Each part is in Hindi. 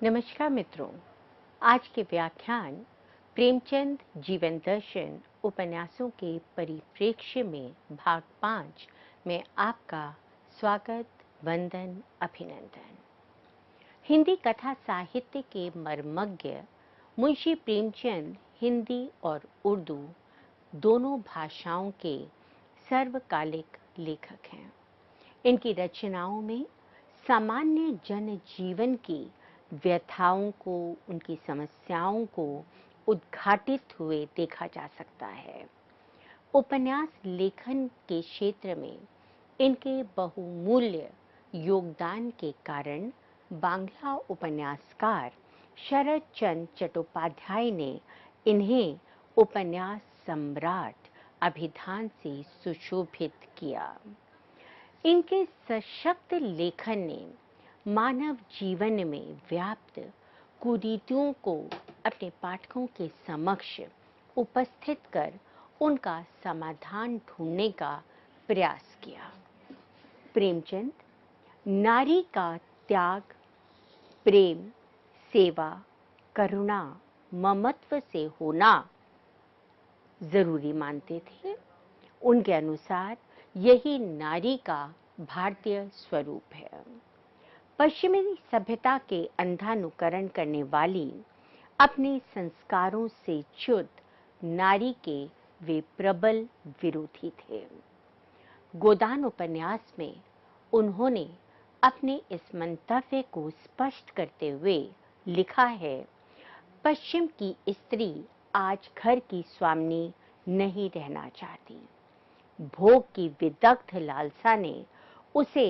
नमस्कार मित्रों, आज के व्याख्यान प्रेमचंद जीवन दर्शन उपन्यासों के परिप्रेक्ष्य में भाग 5 में आपका स्वागत, वंदन, अभिनंदन। हिंदी कथा साहित्य के मर्मज्ञ मुंशी प्रेमचंद हिंदी और उर्दू दोनों भाषाओं के सर्वकालिक लेखक हैं। इनकी रचनाओं में सामान्य जन जीवन की व्यथाओं को, उनकी समस्याओं को उद्घाटित हुए देखा जा सकता है। उपन्यास लेखन के क्षेत्र में इनके बहुमूल्य योगदान के कारण बांग्ला उपन्यासकार शरद चंद्र चट्टोपाध्याय ने इन्हें उपन्यास सम्राट अभिधान से सुशोभित किया। इनके सशक्त लेखन ने मानव जीवन में व्याप्त कुरीतियों को अपने पाठकों के समक्ष उपस्थित कर उनका समाधान ढूंढने का प्रयास किया। प्रेमचंद नारी का त्याग, प्रेम, सेवा, करुणा, ममत्व से होना जरूरी मानते थे। उनके अनुसार यही नारी का भारतीय स्वरूप है। पश्चिमी सभ्यता के अंधानुकरण करने वाली, अपने संस्कारों से च्युत नारी के वे प्रबल विरोधी थे। गोदान उपन्यास में उन्होंने अपने इस मंतव्य को स्पष्ट करते हुए लिखा है, पश्चिम की स्त्री आज घर की स्वामिनी नहीं रहना चाहती। भोग की विदग्ध लालसा ने उसे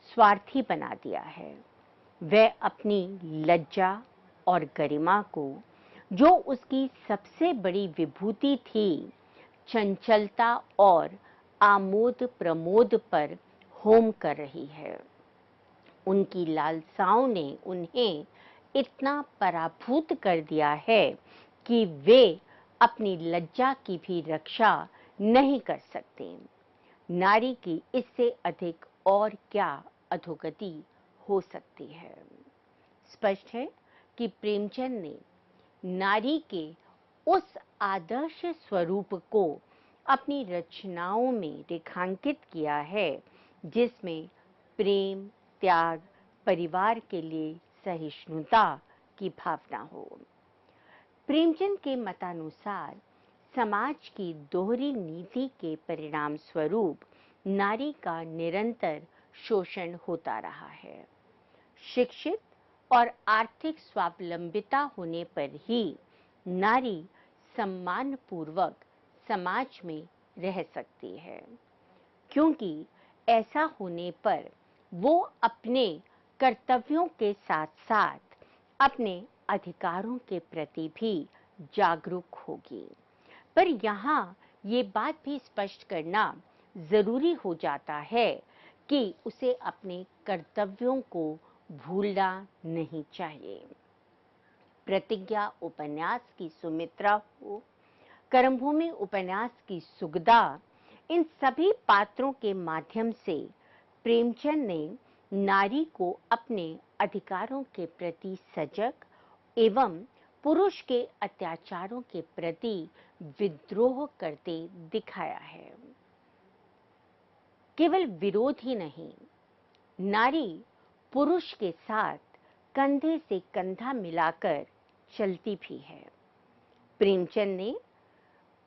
स्वार्थी बना दिया है। वह अपनी लज्जा और गरिमा को, जो उसकी सबसे बड़ी विभूति थी, चंचलता और आमोद प्रमोद पर होम कर रही है। उनकी लालसाओं ने उन्हें इतना पराभूत कर दिया है कि वे अपनी लज्जा की भी रक्षा नहीं कर सकते। नारी की इससे अधिक और क्या अधोगति हो सकती है। स्पष्ट है कि प्रेमचंद ने नारी के उस आदर्श स्वरूप को अपनी रचनाओं में रेखांकित किया है जिसमें प्रेम, त्याग, परिवार के लिए सहिष्णुता की भावना हो। प्रेमचंद के मतानुसार समाज की दोहरी नीति के परिणाम स्वरूप नारी का निरंतर शोषण होता रहा है। शिक्षित और आर्थिक स्वावलंबिता होने पर ही नारी सम्मानपूर्वक समाज में रह सकती है, क्योंकि ऐसा होने पर वो अपने कर्तव्यों के साथ साथ अपने अधिकारों के प्रति भी जागरूक होगी। पर यहाँ ये बात भी स्पष्ट करना जरूरी हो जाता है कि उसे अपने कर्तव्यों को भूलना नहीं चाहिए। प्रतिज्ञा उपन्यास की सुमित्रा हो, कर्मभूमि उपन्यास की सुगदा, इन सभी पात्रों के माध्यम से प्रेमचंद ने नारी को अपने अधिकारों के प्रति सजग एवं पुरुष के अत्याचारों के प्रति विद्रोह करते दिखाया है। केवल विरोध ही नहीं, नारी पुरुष के साथ कंधे से कंधा मिलाकर चलती भी है। प्रेमचंद ने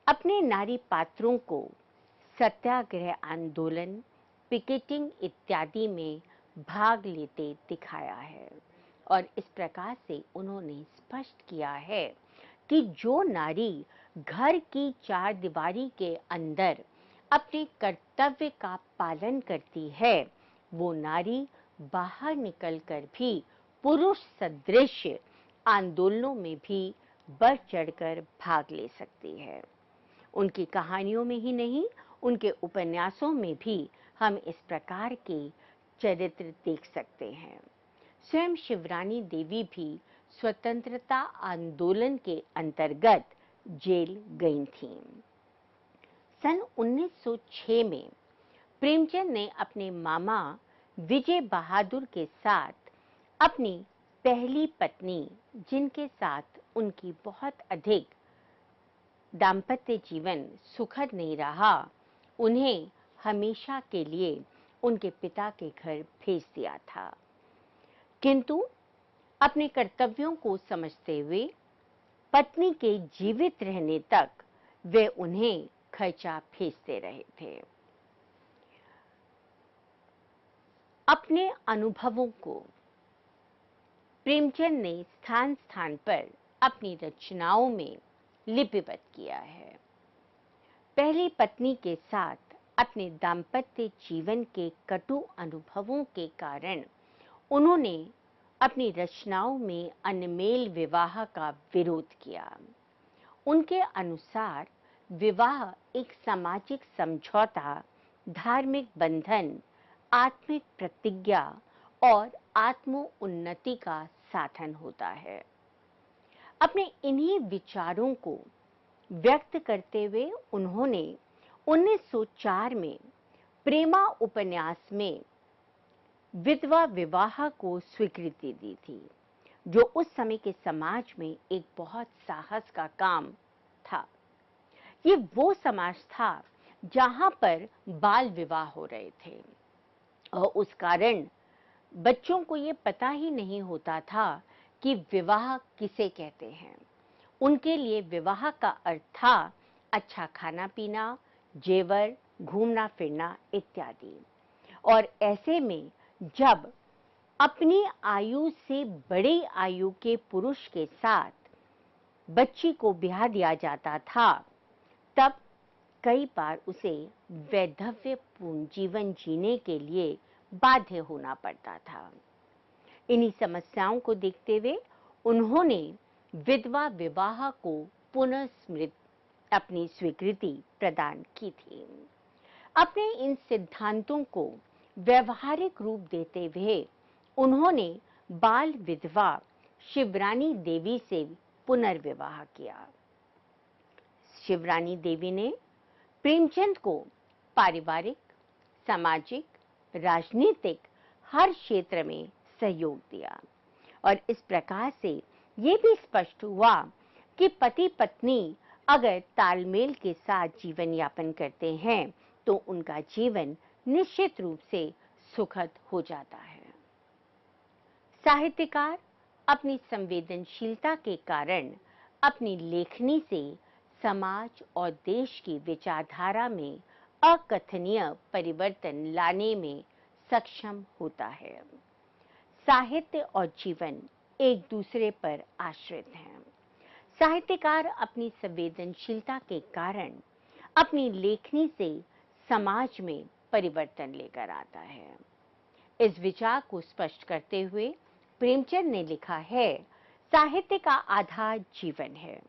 अपने नारी पात्रों को सत्याग्रह आंदोलन, पिकेटिंग इत्यादि में भाग लेते दिखाया है और इस प्रकार से उन्होंने स्पष्ट किया है कि जो नारी घर की चार दीवारी के अंदर अपने कर्तव्य का पालन करती है, वो नारी बाहर निकलकर भी पुरुष सदृश आंदोलनों में भी बढ़ चढ़कर भाग ले सकती है। उनकी कहानियों में ही नहीं, उनके उपन्यासों में भी हम इस प्रकार के चरित्र देख सकते हैं। स्वयं शिवरानी देवी भी स्वतंत्रता आंदोलन के अंतर्गत जेल गई थीं। सन 1906 में प्रेमचंद ने अपने मामा विजय बहादुर के साथ अपनी पहली पत्नी जिनके साथ उनकी बहुत अधिक दाम्पत्य जीवन सुखद नहीं रहा, उन्हें हमेशा के लिए उनके पिता के घर भेज दिया था। किंतु अपने कर्तव्यों को समझते हुए पत्नी के जीवित रहने तक वे उन्हें खर्चा भेजते रहे थे। अपने अनुभवों को प्रेमचंद ने स्थान स्थान पर अपनी रचनाओं में लिपिबद्ध किया है। पहली पत्नी के साथ अपने दाम्पत्य जीवन के कटु अनुभवों के कारण उन्होंने अपनी रचनाओं में अनमेल विवाह का विरोध किया। उनके अनुसार विवाह एक सामाजिक समझौता, धार्मिक बंधन, आत्मिक प्रतिज्ञा और आत्म उन्नति का साधन होता है। अपने इन्हीं विचारों को व्यक्त करते हुए उन्होंने 1904 में प्रेमा उपन्यास में विधवा विवाह को स्वीकृति दी थी, जो उस समय के समाज में एक बहुत साहस का काम था। ये वो समाज था जहां पर बाल विवाह हो रहे थे और उस कारण बच्चों को ये पता ही नहीं होता था कि विवाह किसे कहते हैं। उनके लिए विवाह का अर्थ था अच्छा खाना पीना, जेवर, घूमना फिरना इत्यादि। और ऐसे में जब अपनी आयु से बड़ी आयु के पुरुष के साथ बच्ची को ब्याह दिया जाता था, तब कई बार उसे वैधव्यपूर्ण जीवन जीने के लिए बाध्य होना पड़ता था। इन्हीं समस्याओं को देखते हुए उन्होंने विधवा विवाह को पुनः अपनी स्वीकृति प्रदान की थी। अपने इन सिद्धांतों को व्यवहारिक रूप देते हुए उन्होंने बाल विधवा शिवरानी देवी से पुनर्विवाह किया। शिवरानी देवी ने प्रेमचंद को पारिवारिक, सामाजिक, राजनीतिक हर क्षेत्र में सहयोग दिया और इस प्रकार से ये भी स्पष्ट हुआ कि पति पत्नी अगर तालमेल के साथ जीवन यापन करते हैं तो उनका जीवन निश्चित रूप से सुखद हो जाता है। साहित्यकार अपनी संवेदनशीलता के कारण अपनी लेखनी से समाज और देश की विचारधारा में अकथनीय परिवर्तन लाने में सक्षम होता है। साहित्य और जीवन एक दूसरे पर आश्रित हैं। साहित्यकार अपनी संवेदनशीलता के कारण अपनी लेखनी से समाज में परिवर्तन लेकर आता है। इस विचार को स्पष्ट करते हुए प्रेमचंद ने लिखा है, साहित्य का आधार जीवन है।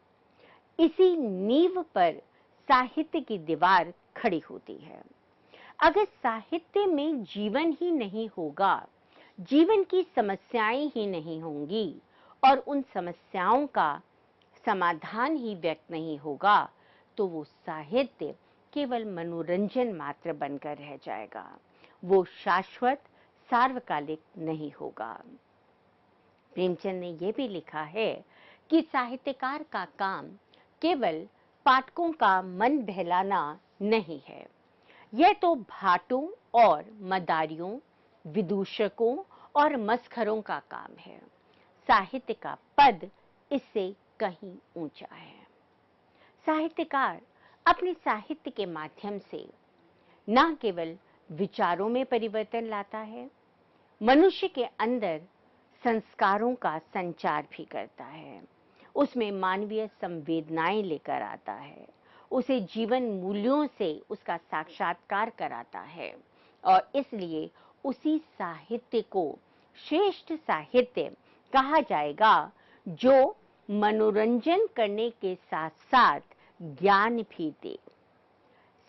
इसी नींव पर साहित्य की दीवार खड़ी होती है। अगर साहित्य में जीवन ही नहीं होगा, जीवन की समस्याएं ही नहीं होंगी और उन समस्याओं का समाधान ही व्यक्त नहीं होगा, तो वो साहित्य केवल मनोरंजन मात्र बनकर रह जाएगा। वो शाश्वत, सार्वकालिक नहीं होगा। प्रेमचंद ने यह भी लिखा है कि साहित्यकार का काम केवल पाठकों का मन बहलाना नहीं है। यह तो भाटों और मदारियों, विदूषकों और मस्खरों का काम है। साहित्य का पद इससे कहीं ऊंचा है। साहित्यकार अपने साहित्य के माध्यम से न केवल विचारों में परिवर्तन लाता है, मनुष्य के अंदर संस्कारों का संचार भी करता है। उसमें मानवीय संवेदनाएं लेकर आता है, उसे जीवन मूल्यों से उसका साक्षात्कार कराता है और इसलिए उसी साहित्य को श्रेष्ठ साहित्य कहा जाएगा जो मनोरंजन करने के साथ साथ ज्ञान भी दे।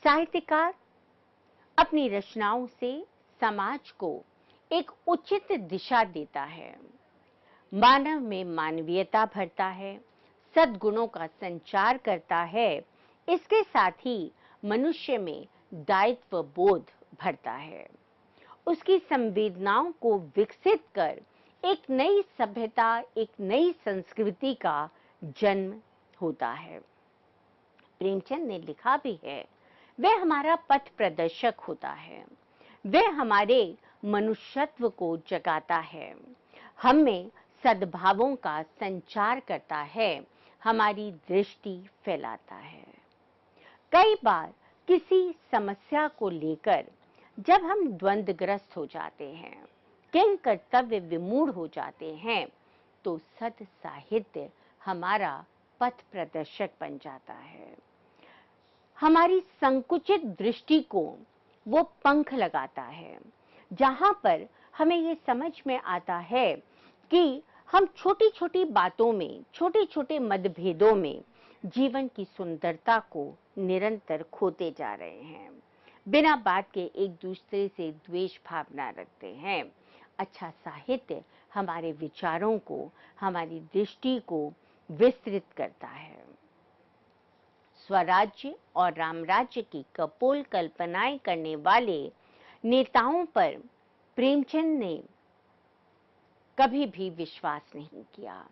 साहित्यकार अपनी रचनाओं से समाज को एक उचित दिशा देता है, मानव में मानवीयता भरता है, सद्गुणों का संचार करता है, इसके साथ ही मनुष्य में दायित्व बोध भरता है। उसकी संवेदनाओं को विकसित कर एक नई सभ्यता, एक नई संस्कृति का जन्म होता है। प्रेमचंद ने लिखा भी है, वह हमारा पथ प्रदर्शक होता है, वह हमारे मनुष्यत्व को जगाता है, हम में सद्भावों का संचार करता है, हमारी दृष्टि फैलाता है। कई बार किसी समस्या को लेकर जब हम द्वंद्वग्रस्त हो जाते हैं, किंग कर्तव्य विमूढ़ हो जाते हैं, तो सत साहित्य हमारा पथ प्रदर्शक बन जाता है। हमारी संकुचित दृष्टि को वो पंख लगाता है, जहां पर हमें ये समझ में आता है कि हम छोटी छोटी बातों में, छोटे छोटे मतभेदों में जीवन की सुंदरता को निरंतर खोते जा रहे हैं, बिना बात के एक दूसरे से द्वेष भावना रखते हैं। अच्छा साहित्य हमारे विचारों को, हमारी दृष्टि को विस्तृत करता है। स्वराज्य और रामराज्य की कपोल कल्पनाएं करने वाले नेताओं पर प्रेमचंद ने कभी भी विश्वास नहीं किया।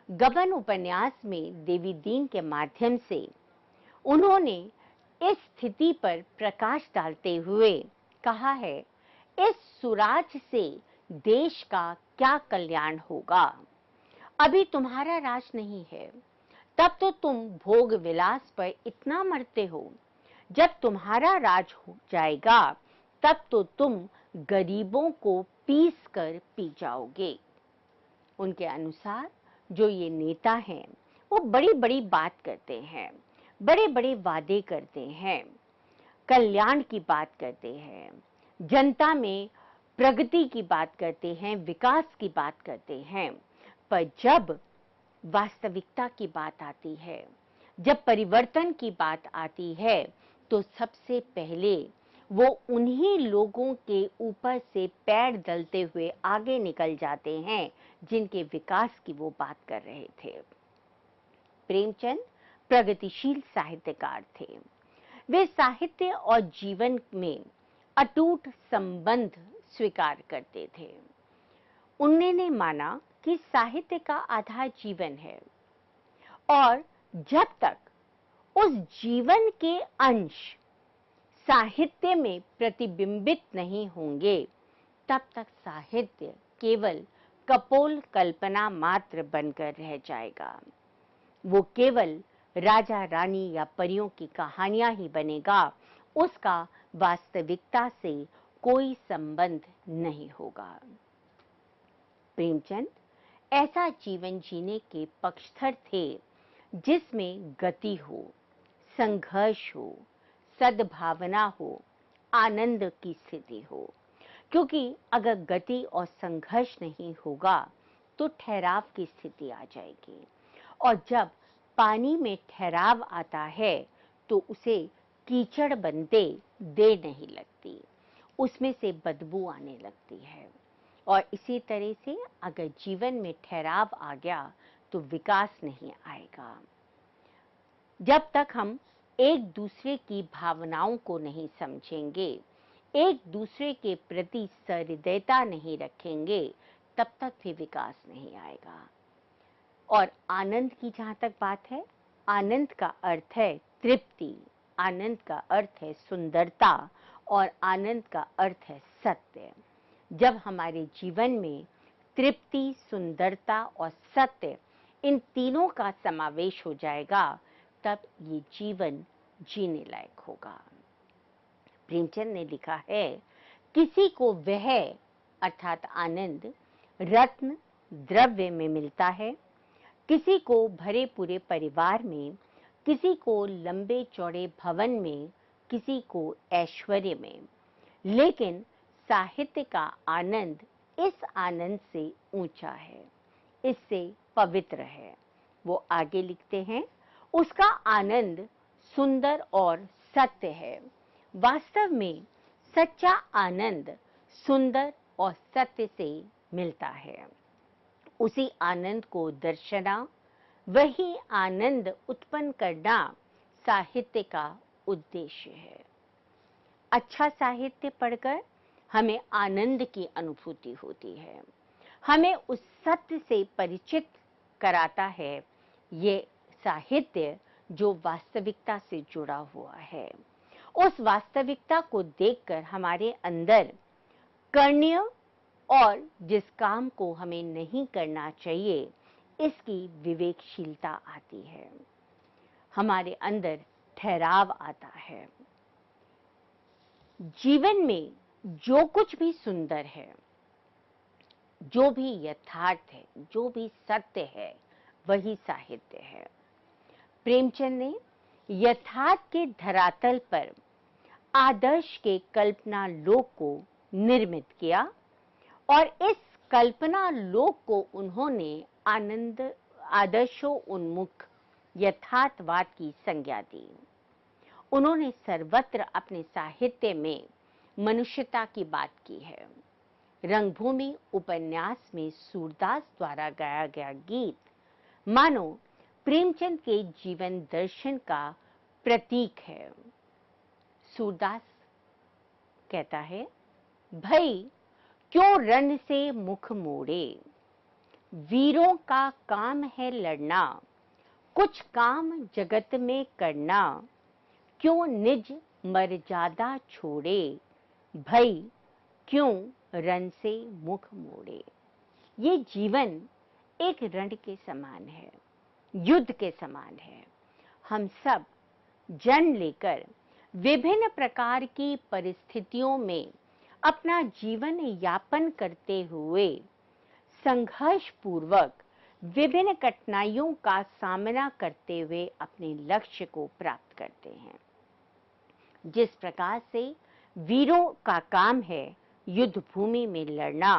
गबन उपन्यास में देवी दीन के माध्यम से उन्होंने इस स्थिति पर प्रकाश डालते हुए कहा है, इस सुराज से देश का क्या कल्याण होगा। अभी तुम्हारा राज नहीं है, तब तो तुम भोग विलास पर इतना मरते हो। जब तुम्हारा राज हो जाएगा, तब तो तुम गरीबों को पीस कर पी जाओगे। उनके अनुसार जो ये नेता हैं, वो बड़ी बड़ी बात करते हैं, बड़े बड़े वादे करते हैं, कल्याण की बात करते हैं, जनता में प्रगति की बात करते हैं, विकास की बात करते हैं, पर जब वास्तविकता की बात आती है, जब परिवर्तन की बात आती है, तो सबसे पहले वो उन्हीं लोगों के ऊपर से पैर दलते हुए आगे निकल जाते हैं जिनके विकास की वो बात कर रहे थे। प्रेमचंद प्रगतिशील साहित्यकार थे। वे साहित्य और जीवन में अटूट संबंध स्वीकार करते थे। उन्होंने माना कि साहित्य का आधार जीवन है और जब तक उस जीवन के अंश साहित्य में प्रतिबिंबित नहीं होंगे, तब तक साहित्य केवल कपोल कल्पना मात्र बनकर रह जाएगा। वो केवल राजा रानी या परियों की कहानियां ही बनेगा, उसका वास्तविकता से कोई संबंध नहीं होगा। प्रेमचंद ऐसा जीवन जीने के पक्षधर थे जिसमें गति हो, संघर्ष हो, सद्भावना हो, आनंद की स्थिति हो। क्योंकि अगर गति और संघर्ष नहीं होगा तो ठहराव की स्थिति आ जाएगी, और जब पानी में ठहराव आता है तो उसे कीचड़ बनते देर नहीं लगती, उसमें से बदबू आने लगती है। और इसी तरह से अगर जीवन में ठहराव आ गया तो विकास नहीं आएगा। जब तक हम एक दूसरे की भावनाओं को नहीं समझेंगे, एक दूसरे के प्रति सहृदयता नहीं रखेंगे, तब तक भी विकास नहीं आएगा। और आनंद की जहां तक बात है, आनंद का अर्थ है तृप्ति, आनंद का अर्थ है सुंदरता, और आनंद का अर्थ है सत्य। जब हमारे जीवन में तृप्ति, सुंदरता और सत्य, इन तीनों का समावेश हो जाएगा, तब ये जीवन जीने लायक होगा। प्रेमचंद ने लिखा है, किसी को वह अर्थात आनंद रत्न द्रव्य में मिलता है, किसी को भरे पूरे परिवार में, किसी को लंबे चौड़े भवन में, किसी को ऐश्वर्य में, लेकिन साहित्य का आनंद इस आनंद से ऊंचा है, इससे पवित्र है। वो आगे लिखते हैं, उसका आनंद सुंदर और सत्य है। वास्तव में सच्चा आनंद सुंदर और सत्य से मिलता है। उसी आनंद को दर्शना, वही आनंद उत्पन्न करना साहित्य का उद्देश्य है। अच्छा साहित्य पढ़कर हमें आनंद की अनुभूति होती है। हमें उस सत्य से परिचित कराता है ये साहित्य जो वास्तविकता से जुड़ा हुआ है। उस वास्तविकता को देखकर हमारे अंदर करणीय और जिस काम को हमें नहीं करना चाहिए इसकी विवेकशीलता आती है, हमारे अंदर ठहराव आता है। जीवन में जो कुछ भी सुंदर है, जो भी यथार्थ है, जो भी सत्य है, वही साहित्य है। प्रेमचंद ने यथार्थ के धरातल पर आदर्श के कल्पना लोक को निर्मित किया और इस कल्पना लोक को उन्होंने आदर्शों उन्मुख यथार्थवाद की संज्ञा दी। उन्होंने सर्वत्र अपने साहित्य में मनुष्यता की बात की है। रंगभूमि उपन्यास में सूरदास द्वारा गाया गया गीत मानो प्रेमचंद के जीवन दर्शन का प्रतीक है। सूरदास कहता है, भई क्यों रण से मुख मोड़े, वीरों का काम है लड़ना, कुछ काम जगत में करना, क्यों निज मर्यादा छोड़े, भई क्यों रण से मुख मोड़े। ये जीवन एक रण के समान है, युद्ध के समान है। हम सब जन्म लेकर विभिन्न प्रकार की परिस्थितियों में अपना जीवन यापन करते हुए संघर्ष पूर्वक विभिन्न कठिनाइयों का सामना करते हुए अपने लक्ष्य को प्राप्त करते हैं। जिस प्रकार से वीरों का काम है युद्ध भूमि में लड़ना,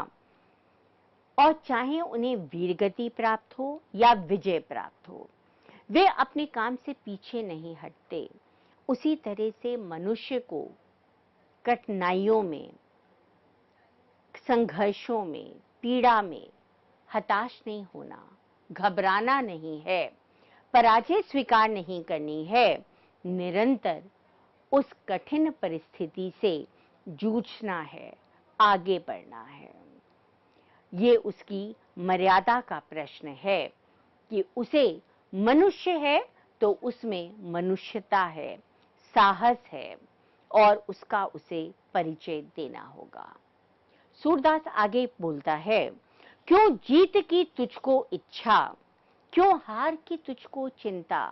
और चाहे उन्हें वीरगति प्राप्त हो या विजय प्राप्त हो, वे अपने काम से पीछे नहीं हटते। उसी तरह से मनुष्य को कठिनाइयों में, संघर्षों में, पीड़ा में हताश नहीं होना, घबराना नहीं है, पराजय स्वीकार नहीं करनी है। निरंतर उस कठिन परिस्थिति से जूझना है, आगे बढ़ना है। ये उसकी मर्यादा का प्रश्न है कि उसे मनुष्य है तो उसमें मनुष्यता है, साहस है और उसका उसे परिचय देना होगा। सूरदास आगे बोलता है, क्यों जीत की तुझको इच्छा, क्यों हार की तुझको चिंता,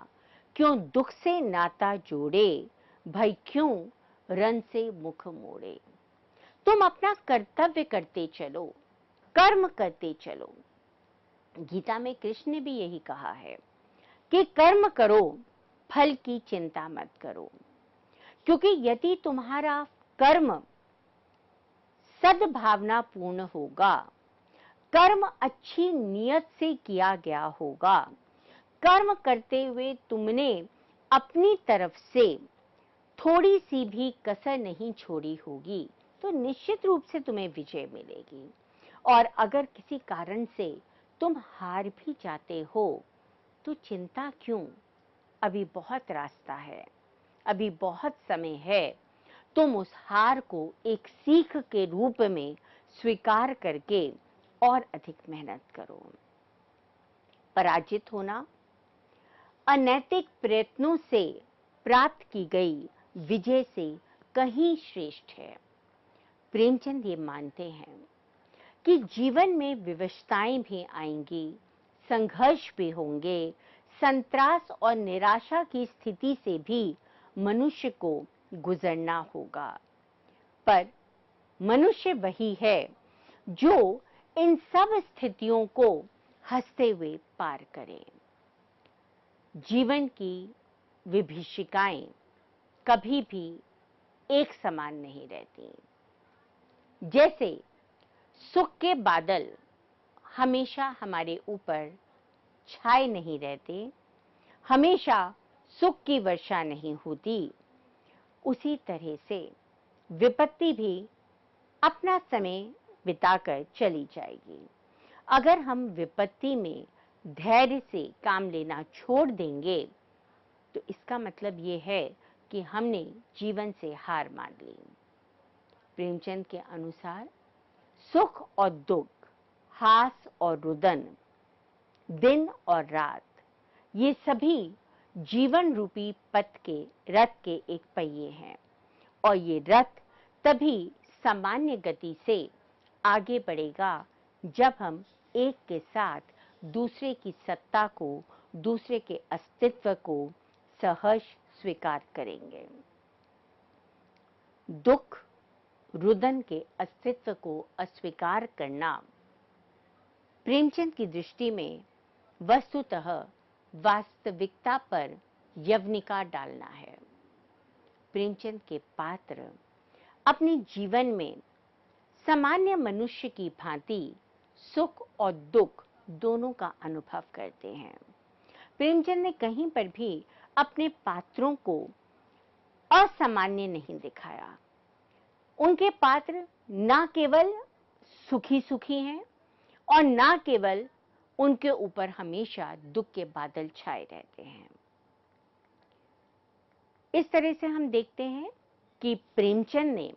क्यों दुख से नाता जोड़े, भाई क्यों रण से मुख मोड़े। तुम अपना कर्तव्य करते चलो, कर्म करते चलो। गीता में कृष्ण ने भी यही कहा है कि कर्म करो, फल की चिंता मत करो। क्योंकि यदि तुम्हारा कर्म सद्भावना पूर्ण होगा, कर्म अच्छी नियत से किया गया होगा, कर्म करते हुए तुमने अपनी तरफ से थोड़ी सी भी कसर नहीं छोड़ी होगी, तो निश्चित रूप से तुम्हें विजय मिलेगी। और अगर किसी कारण से तुम हार भी जाते हो तो चिंता क्यों, अभी बहुत रास्ता है, अभी बहुत समय है। तुम उस हार को एक सीख के रूप में स्वीकार करके और अधिक मेहनत करो। पराजित होना अनैतिक प्रयत्नों से प्राप्त की गई विजय से कहीं श्रेष्ठ है। प्रेमचंद ये मानते हैं कि जीवन में विवशताएं भी आएंगी, संघर्ष भी होंगे, संत्रास और निराशा की स्थिति से भी मनुष्य को गुजरना होगा। पर मनुष्य वही है जो इन सब स्थितियों को हंसते हुए पार करे। जीवन की विभीषिकाएं कभी भी एक समान नहीं रहती। जैसे सुख के बादल हमेशा हमारे ऊपर छाए नहीं रहते, हमेशा सुख की वर्षा नहीं होती, उसी तरह से विपत्ति भी अपना समय बिताकर चली जाएगी। अगर हम विपत्ति में धैर्य से काम लेना छोड़ देंगे तो इसका मतलब ये है कि हमने जीवन से हार मान ली। प्रेमचंद के अनुसार सुख और दुख हास और रुदन, दिन और रात, ये सभी जीवन रूपी पथ के रथ के एक पहिए हैं और ये रथ तभी सामान्य गति से आगे बढ़ेगा जब हम एक के साथ दूसरे की सत्ता को, दूसरे के अस्तित्व को सहर्ष स्वीकार करेंगे। दुख, रुदन के अस्तित्व को अस्वीकार करना प्रेमचंद की दृष्टि में वस्तुतः वास्तविकता पर यवनिका डालना है। प्रेमचंद के पात्र अपने जीवन में सामान्य मनुष्य की भांति सुख और दुख दोनों का अनुभव करते हैं। प्रेमचंद ने कहीं पर भी अपने पात्रों को असामान्य नहीं दिखाया। उनके पात्र ना केवल सुखी सुखी हैं और ना केवल उनके ऊपर हमेशा दुख के बादल छाए रहते हैं। इस तरह से हम देखते हैं कि प्रेमचंद ने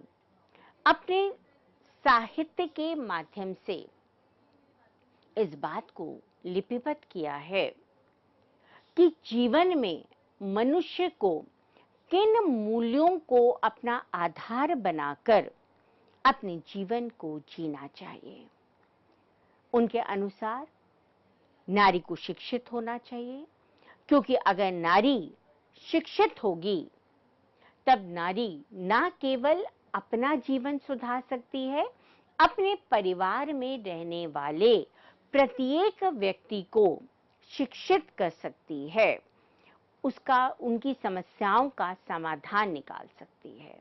अपने साहित्य के माध्यम से इस बात को लिपिबद्ध किया है कि जीवन में मनुष्य को किन मूल्यों को अपना आधार बनाकर अपने जीवन को जीना चाहिए। उनके अनुसार नारी को शिक्षित होना चाहिए, क्योंकि अगर नारी शिक्षित होगी तब नारी ना केवल अपना जीवन सुधार सकती है, अपने परिवार में रहने वाले प्रत्येक व्यक्ति को शिक्षित कर सकती है, उसका उनकी समस्याओं का समाधान निकाल सकती है।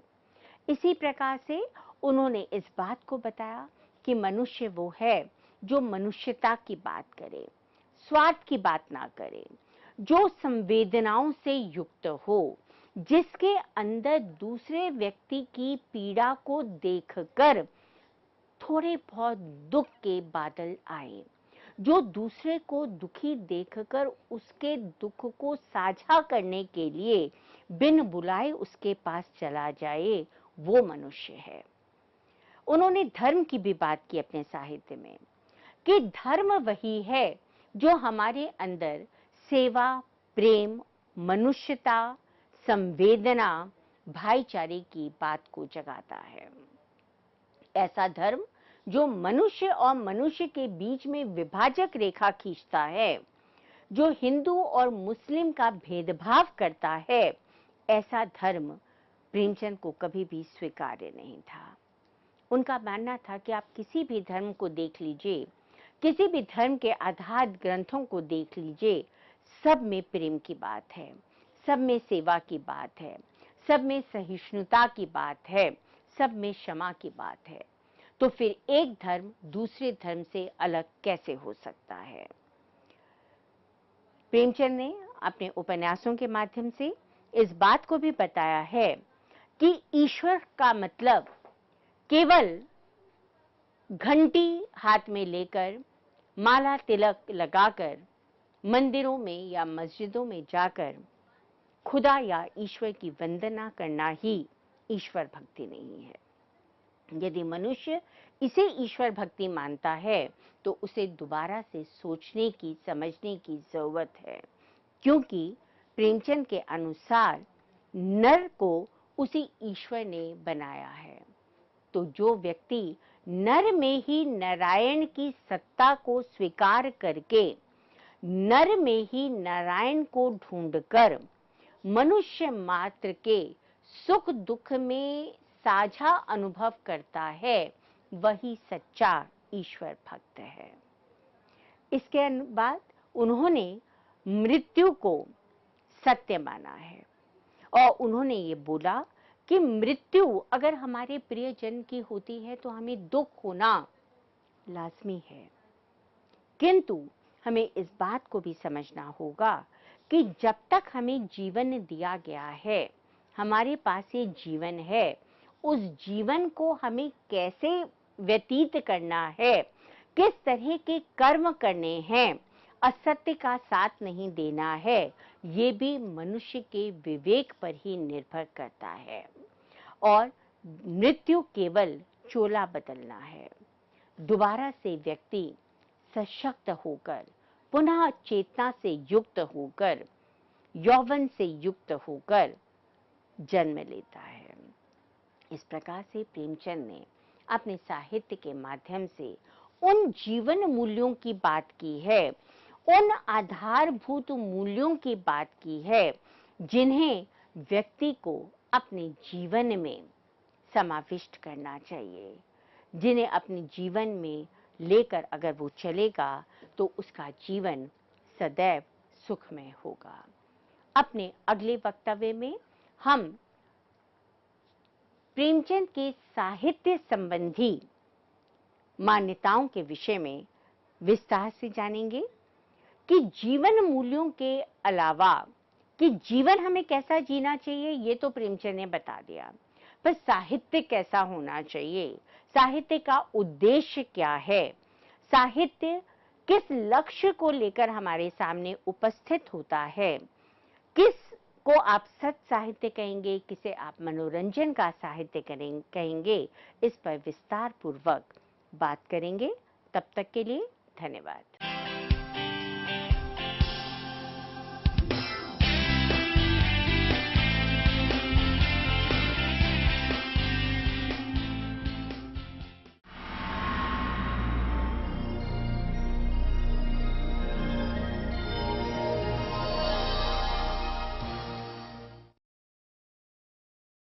इसी प्रकार से उन्होंने इस बात को बताया कि मनुष्य वो है जो मनुष्यता की बात करे, स्वार्थ की बात ना करे, जो संवेदनाओं से युक्त हो, जिसके अंदर दूसरे व्यक्ति की पीड़ा को देखकर थोड़े बहुत दुख के बादल आए, जो दूसरे को दुखी देखकर उसके दुख को साझा करने के लिए बिन बुलाए उसके पास चला जाए, वो मनुष्य है। उन्होंने धर्म की भी बात की अपने साहित्य में कि धर्म वही है जो हमारे अंदर सेवा, प्रेम, मनुष्यता, संवेदना, भाईचारे की बात को जगाता है। ऐसा धर्म जो मनुष्य और मनुष्य के बीच में विभाजक रेखा खींचता है, जो हिंदू और मुस्लिम का भेदभाव करता है, ऐसा धर्म प्रेमचंद को कभी भी स्वीकार्य नहीं था। उनका मानना था कि आप किसी भी धर्म को देख लीजिए, किसी भी धर्म के आधार ग्रंथों को देख लीजिए, सब में प्रेम की बात है, सब में सेवा की बात है, सब में सहिष्णुता की बात है, सब में क्षमा की बात है। तो फिर एक धर्म दूसरे धर्म से अलग कैसे हो सकता है? प्रेमचंद ने अपने उपन्यासों के माध्यम से इस बात को भी बताया है कि ईश्वर का मतलब केवल घंटी हाथ में लेकर, माला तिलक लगाकर मंदिरों में या मस्जिदों में जाकर खुदा या ईश्वर की वंदना करना ही ईश्वर भक्ति नहीं है। यदि मनुष्य इसे ईश्वर भक्ति मानता है तो उसे दोबारा से सोचने की, समझने की जरूरत है, क्योंकि प्रेमचंद के अनुसार नर को उसी ईश्वर ने बनाया है। तो जो व्यक्ति नर में ही नारायण की सत्ता को स्वीकार करके, नर में ही नारायण को ढूंढकर मनुष्य मात्र के सुख दुख में साझा अनुभव करता है, वही सच्चा ईश्वर भक्त है। इसके बाद उन्होंने मृत्यु को सत्य माना है और उन्होंने ये बोला कि मृत्यु अगर हमारे प्रियजन की होती है तो हमें दुख होना लाजमी है, किंतु हमें इस बात को भी समझना होगा कि जब तक हमें जीवन दिया गया है, हमारे पास ये जीवन है, उस जीवन को हमें कैसे व्यतीत करना है, किस तरह के कर्म करने हैं, असत्य का साथ नहीं देना है, ये भी मनुष्य के विवेक पर ही निर्भर करता है। और मृत्यु केवल चोला बदलना है। दोबारा से व्यक्ति सशक्त होकर, पुनः चेतना से युक्त होकर, यौवन से युक्त होकर जन्म लेता है। इस प्रकार से प्रेमचंद ने अपने साहित्य के माध्यम से उन जीवन मूल्यों की बात की है, उन आधारभूत मूल्यों की बात की है जिन्हें व्यक्ति को अपने जीवन में समाविष्ट करना चाहिए, जिन्हें अपने जीवन में लेकर अगर वो चलेगा तो उसका जीवन सदैव सुखमय होगा। अपने अगले वक्तव्य में हम प्रेमचंद के साहित्य संबंधी मान्यताओं के विषय में विस्तार से जानेंगे कि जीवन मूल्यों के अलावा कि जीवन हमें कैसा जीना चाहिए ये तो प्रेमचंद ने बता दिया, पर साहित्य कैसा होना चाहिए, साहित्य का उद्देश्य क्या है, साहित्य किस लक्ष्य को लेकर हमारे सामने उपस्थित होता है, किस को आप सत साहित्य कहेंगे, किसे आप मनोरंजन का साहित्य कहेंगे, इस पर विस्तार पूर्वक बात करेंगे। तब तक के लिए धन्यवाद।